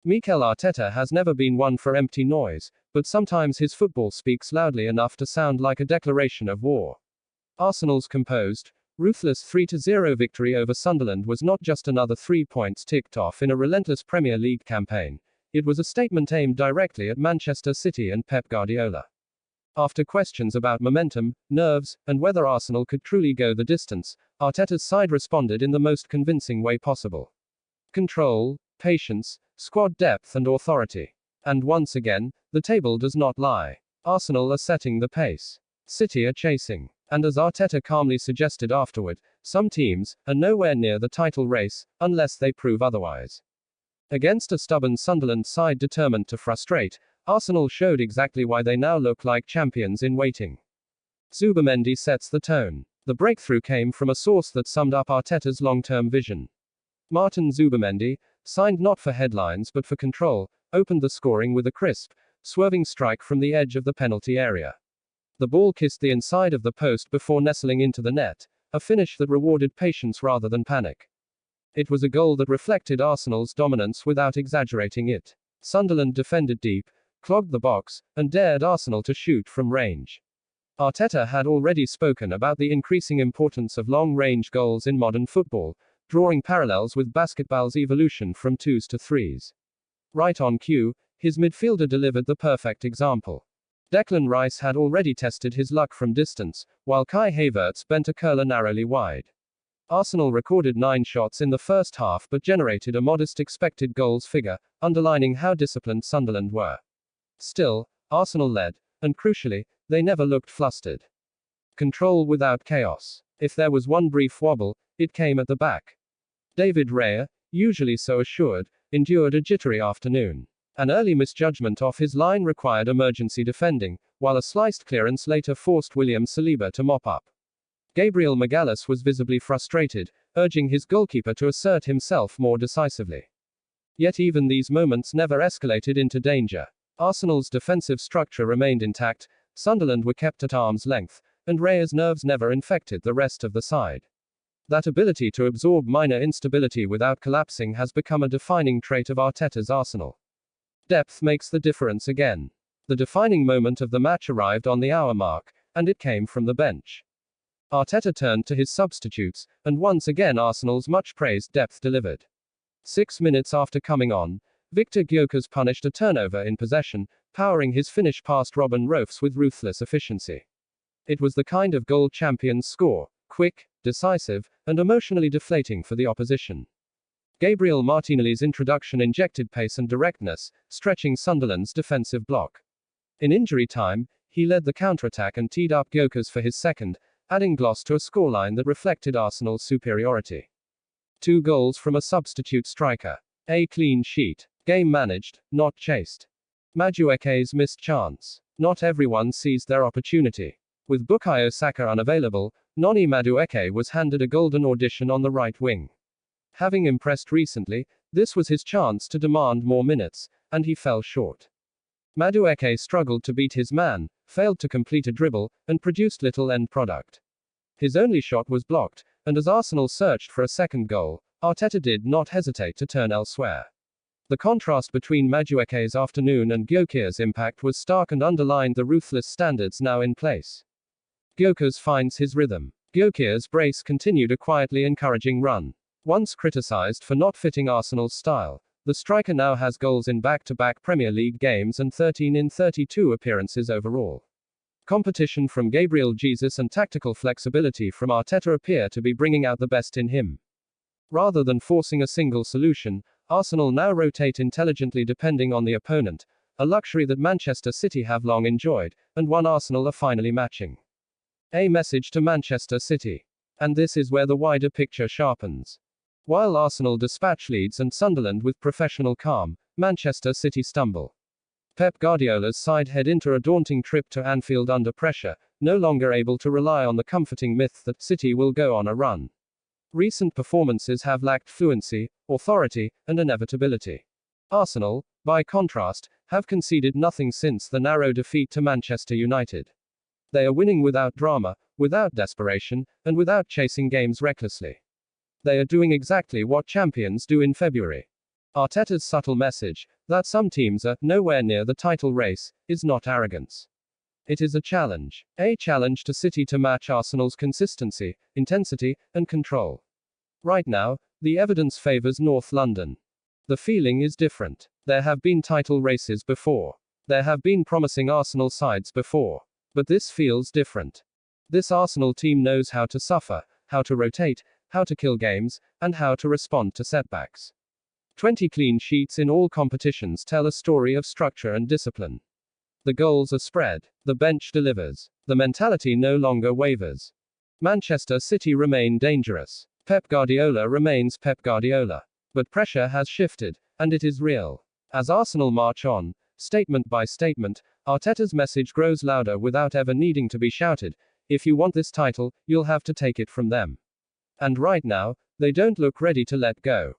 Mikel Arteta has never been one for empty noise, but sometimes his football speaks loudly enough to sound like a declaration of war. Arsenal's composed, ruthless 3-0 victory over Sunderland was not just another 3 points ticked off in a relentless Premier League campaign. It was a statement aimed directly at Manchester City and Pep Guardiola. After questions about momentum, nerves, and whether Arsenal could truly go the distance, Arteta's side responded in the most convincing way possible. Control, patience, squad depth and authority. And once again, the table does not lie. Arsenal are setting the pace. City are chasing. And as Arteta calmly suggested afterward, some teams are nowhere near the title race, unless they prove otherwise. Against a stubborn Sunderland side determined to frustrate, Arsenal showed exactly why they now look like champions in waiting. Zubimendi sets the tone. The breakthrough came from a source that summed up Arteta's long-term vision. Martin Zubimendi, signed not for headlines but for control, opened the scoring with a crisp, swerving strike from the edge of the penalty area. The ball kissed the inside of the post before nestling into the net, a finish that rewarded patience rather than panic. It was a goal that reflected Arsenal's dominance without exaggerating it. Sunderland defended deep, clogged the box, and dared Arsenal to shoot from range. Arteta had already spoken about the increasing importance of long-range goals in modern football, drawing parallels with basketball's evolution from 2s to 3s. Right on cue, his midfielder delivered the perfect example. Declan Rice had already tested his luck from distance, while Kai Havertz bent a curler narrowly wide. Arsenal recorded 9 shots in the first half but generated a modest expected goals figure, underlining how disciplined Sunderland were. Still, Arsenal led, and crucially, they never looked flustered. Control without chaos. If there was one brief wobble, it came at the back. David Raya, usually so assured, endured a jittery afternoon. An early misjudgment off his line required emergency defending, while a sliced clearance later forced William Saliba to mop up. Gabriel Magalhaes was visibly frustrated, urging his goalkeeper to assert himself more decisively. Yet even these moments never escalated into danger. Arsenal's defensive structure remained intact, Sunderland were kept at arm's length, and Raya's nerves never infected the rest of the side. That ability to absorb minor instability without collapsing has become a defining trait of Arteta's Arsenal. Depth makes the difference again. The defining moment of the match arrived on the hour mark, and it came from the bench. Arteta turned to his substitutes, and once again Arsenal's much-praised depth delivered. 6 minutes after coming on, Victor Gyökeres punished a turnover in possession, powering his finish past Robin Roufs with ruthless efficiency. It was the kind of goal champions score, quick, decisive, and emotionally deflating for the opposition. Gabriel Martinelli's introduction injected pace and directness, stretching Sunderland's defensive block. In injury time, he led the counterattack and teed up Gyökeres for his second, adding gloss to a scoreline that reflected Arsenal's superiority. 2 goals from a substitute striker. A clean sheet. Game managed, not chased. Madueke's missed chance. Not everyone seized their opportunity. With Bukayo Saka unavailable, Noni Madueke was handed a golden audition on the right wing. Having impressed recently, this was his chance to demand more minutes, and he fell short. Madueke struggled to beat his man, failed to complete a dribble, and produced little end product. His only shot was blocked, and as Arsenal searched for a second goal, Arteta did not hesitate to turn elsewhere. The contrast between Madueke's afternoon and Gyökeres' impact was stark and underlined the ruthless standards now in place. Gyökeres finds his rhythm. Gyökeres' brace continued a quietly encouraging run. Once criticized for not fitting Arsenal's style, the striker now has goals in back-to-back Premier League games and 13 in 32 appearances overall. Competition from Gabriel Jesus and tactical flexibility from Arteta appear to be bringing out the best in him. Rather than forcing a single solution, Arsenal now rotate intelligently depending on the opponent, a luxury that Manchester City have long enjoyed, and one Arsenal are finally matching. A message to Manchester City. And this is where the wider picture sharpens. While Arsenal dispatch Leeds and Sunderland with professional calm, Manchester City stumble. Pep Guardiola's side head into a daunting trip to Anfield under pressure, no longer able to rely on the comforting myth that City will go on a run. Recent performances have lacked fluency, authority, and inevitability. Arsenal, by contrast, have conceded nothing since the narrow defeat to Manchester United. They are winning without drama, without desperation, and without chasing games recklessly. They are doing exactly what champions do in February. Arteta's subtle message, that some teams are nowhere near the title race, is not arrogance. It is a challenge. A challenge to City to match Arsenal's consistency, intensity, and control. Right now, the evidence favors North London. The feeling is different. There have been title races before. There have been promising Arsenal sides before. But this feels different. This Arsenal team knows how to suffer, how to rotate, how to kill games, and how to respond to setbacks. 20 clean sheets in all competitions tell a story of structure and discipline. The goals are spread. The bench delivers. The mentality no longer wavers. Manchester City remain dangerous. Pep Guardiola remains Pep Guardiola. But pressure has shifted, and it is real. As Arsenal march on, statement by statement, Arteta's message grows louder without ever needing to be shouted. If you want this title, you'll have to take it from them. And right now, they don't look ready to let go.